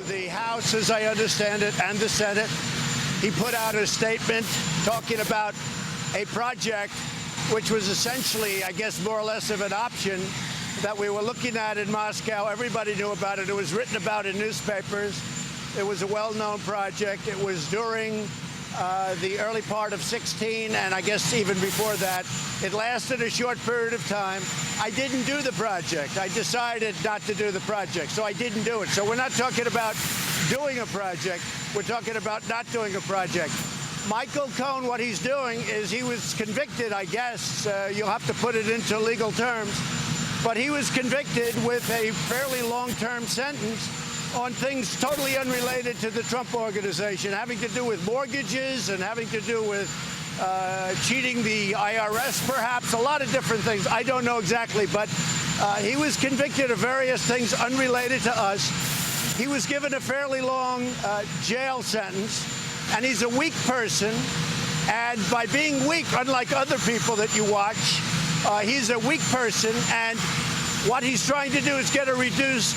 The House, as I understand it, and the Senate, he put out a statement talking about a project which was essentially, I guess, more or less of an option that we were looking at in Moscow. Everybody knew about it. It was written about in newspapers. It was a well-known project. It was during the early part of 16, and I guess even before that. It lasted a short period of time. I didn't do the project. I decided not to do the project, so I didn't do it. So we're not talking about doing a project. We're talking about not doing a project. Michael Cohen, what he's doing is he was convicted, I guess. You'll have to put it into legal terms. But he was convicted with a fairly long-term sentence on things totally unrelated to the Trump organization, having to do with mortgages and having to do with cheating the IRS, perhaps, a lot of different things. I don't know exactly, but he was convicted of various things unrelated to us. He was given a fairly long jail sentence, and he's a weak person. And by being weak, unlike other people that you watch, he's a weak person, and what he's trying to do is get a reduced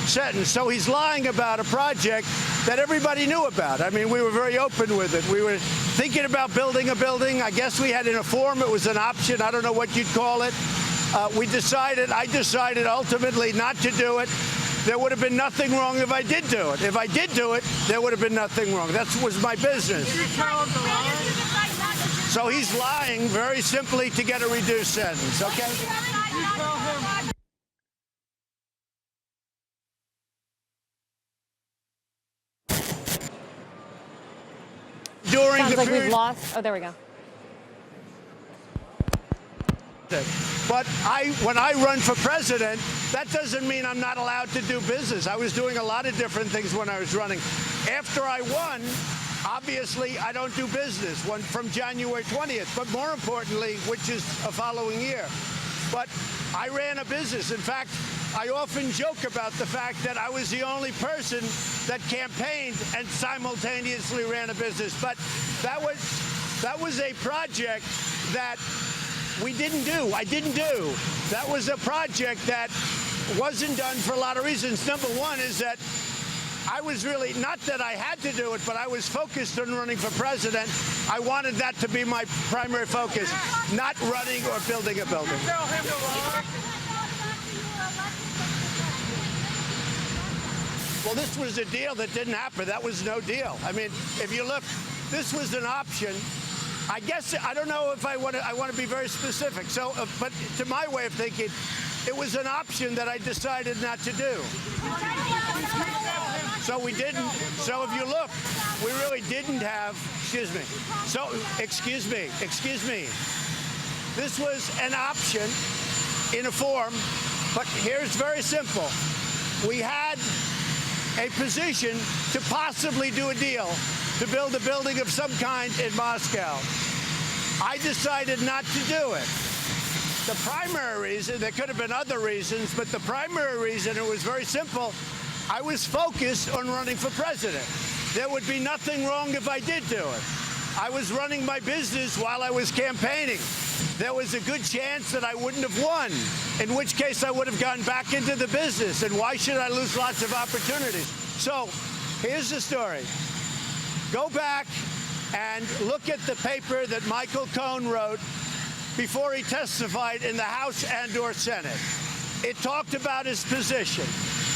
sentence. So he's lying about a project that everybody knew about. I mean, we were very open with it. We were thinking about building a building. I guess we had in a form, it was an option. I don't know what you'd call it. I decided ultimately not to do it. There would have been nothing wrong if I did do it. If I did do it, there would have been nothing wrong. That was my business. So he's lying very simply to get a reduced sentence, okay? Sounds like we've lost. Oh, there we go. But when I run for president, that doesn't mean I'm not allowed to do business. I was doing a lot of different things when I was running. After I won, obviously, I don't do business from January 20th, but more importantly, which is a following year. But I ran a business. In fact, I often joke about the fact that I was the only person that campaigned and simultaneously ran a business. But that was a project that we didn't do. I didn't do. That was a project that wasn't done for a lot of reasons. Number one is that I was really, not that I had to do it, but I was focused on running for president. I wanted that to be my primary focus, not running or building a building. Well, this was a deal that didn't happen. That was no deal. I mean, if you look, this was an option. I guess, I don't know if I want to be very specific. So, but to my way of thinking, it was an option that I decided not to do. So we didn't. So if you look, we really didn't have, excuse me. So, excuse me. This was an option in a form, but here's very simple. We had a position to possibly do a deal to build a building of some kind in Moscow. I decided not to do it. The primary reason, there could have been other reasons, but the primary reason, it was very simple. I was focused on running for president. There would be nothing wrong if I did do it. I was running my business while I was campaigning. There was a good chance that I wouldn't have won, in which case I would have gone back into the business. And why should I lose lots of opportunities? So here's the story. Go back and look at the paper that Michael Cohen wrote before he testified in the House and/or Senate. It talked about his position.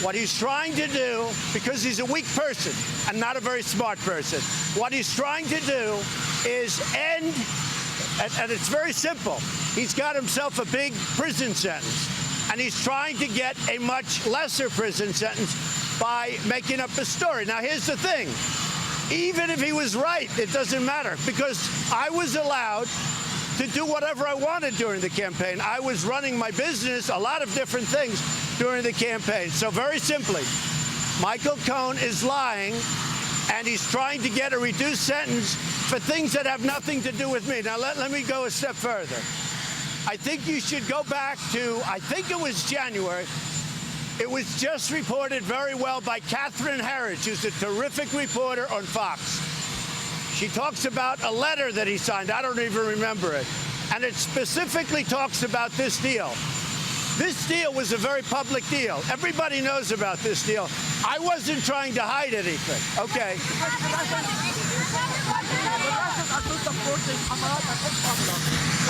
What he's trying to do, because he's a weak person and not a very smart person, what he's trying to do is end, and it's very simple. He's got himself a big prison sentence, and he's trying to get a much lesser prison sentence by making up a story. Now, here's the thing. Even if he was right, it doesn't matter, because I was allowed to do whatever I wanted during the campaign. I was running my business, a lot of different things during the campaign. So very simply, Michael Cohen is lying, and he's trying to get a reduced sentence for things that have nothing to do with me. Now, let me go a step further. I think you should go back to, I think it was January. It was just reported very well by Catherine Herridge, who's a terrific reporter on Fox. She talks about a letter that he signed. I don't even remember it. And it specifically talks about this deal. This deal was a very public deal. Everybody knows about this deal. I wasn't trying to hide anything. Okay.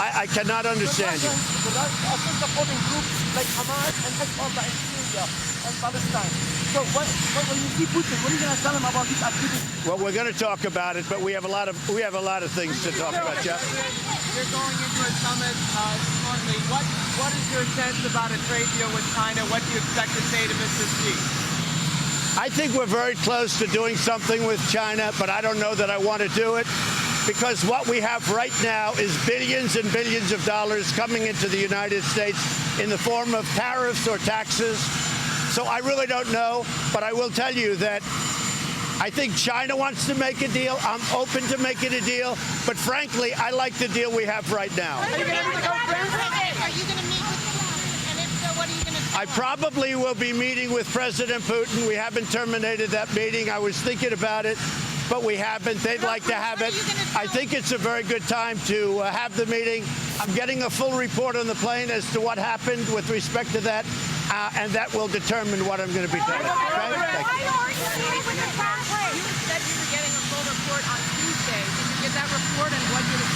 I cannot understand you. The Russians are still supporting groups like Hamas and Hezbollah in Syria and Palestine. So when you see Putin, what are you going to tell him about these activities? Well, we're going to talk about it, but we have a lot of things to talk about, Jeff. You're going into a summit shortly. What is your sense about a trade deal with China? What do you expect to say to Mr. Xi? I think we're very close to doing something with China, but I don't know that I want to do it because what we have right now is billions and billions of dollars coming into the United States in the form of tariffs or taxes. So I really don't know, but I will tell you that I think China wants to make a deal. I'm open to making a deal, but frankly, I like the deal we have right now. Are you going to meet with him? And if so, what are you going to do? I probably will be meeting with President Putin. We haven't terminated that meeting. I was thinking about it, but we haven't. They'd like to have it. I think it's a very good time to have the meeting. I'm getting a full report on the plane as to what happened with respect to that, and that will determine what I'm going to be doing. Okay?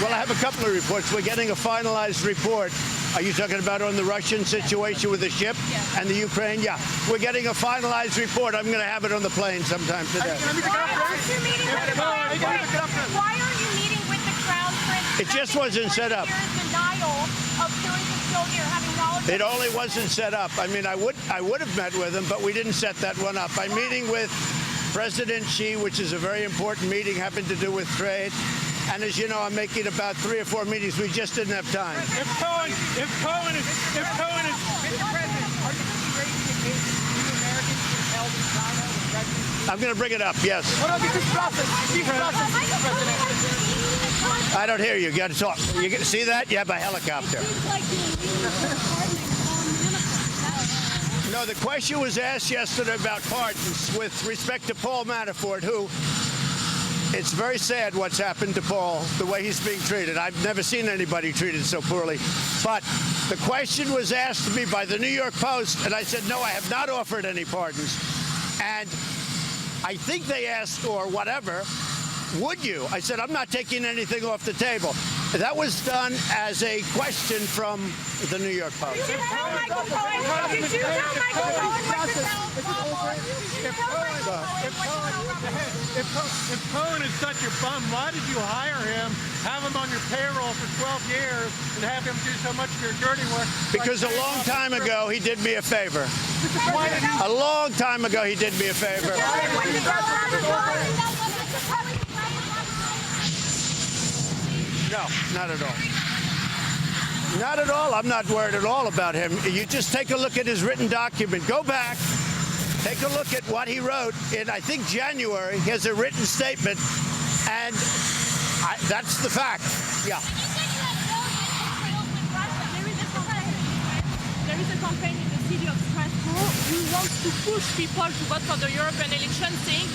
Well, I have a couple of reports. We're getting a finalized report. Are you talking about on the Russian situation with the ship and the Ukraine? Yeah. We're getting a finalized report. I'm going to have it on the plane sometime today. Why aren't you meeting with the Crown Prince? It just wasn't set up. It only wasn't set up. I mean, I would have met with him, but we didn't set that one up. I'm meeting with President Xi, which is a very important meeting, having to do with trade. And as you know, I'm making about 3 or 4 meetings. We just didn't have time. If Cohen is, Mr. President, are you raising the case that new Americans being held in China? I'm going to bring it up, yes. What about this process? I don't hear you. You got to talk. You see that? You have a helicopter. No, the question was asked yesterday about pardons with respect to Paul Manafort, who it's very sad what's happened to Paul, the way he's being treated. I've never seen anybody treated so poorly. But the question was asked to me by the New York Post, and I said, no, I have not offered any pardons. And I think they asked, or whatever, would you? I said, I'm not taking anything off the table. That was done as a question from the New York Post. Did you tell Michael Cohen what to tell Paul? If Cohen is such a bum, why did you hire him, have him on your payroll for 12 years, and have him do so much of your dirty work? Because a long time ago, he did me a favor. A long time ago, he did me a favor. No, not at all. Not at all. I'm not worried at all about him. You just take a look at his written document. Go back, take a look at what he wrote in, I think, January. He has a written statement, and that's the fact. Yeah. There is a campaign in the city of Strasbourg who wants to push people to vote for the European election, saying,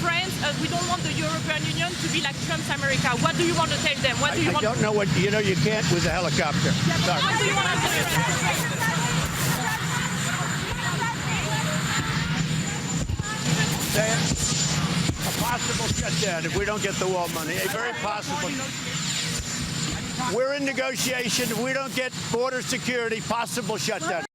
friends, we don't want the European Union to be like Trump's America. What do you want to tell them? What do you want? I don't know what, you know, you can't with a helicopter. Sorry. What do you want to tell them? A possible shutdown if we don't get the wall money. A very possible. We're in negotiation. If we don't get border security, possible shutdown.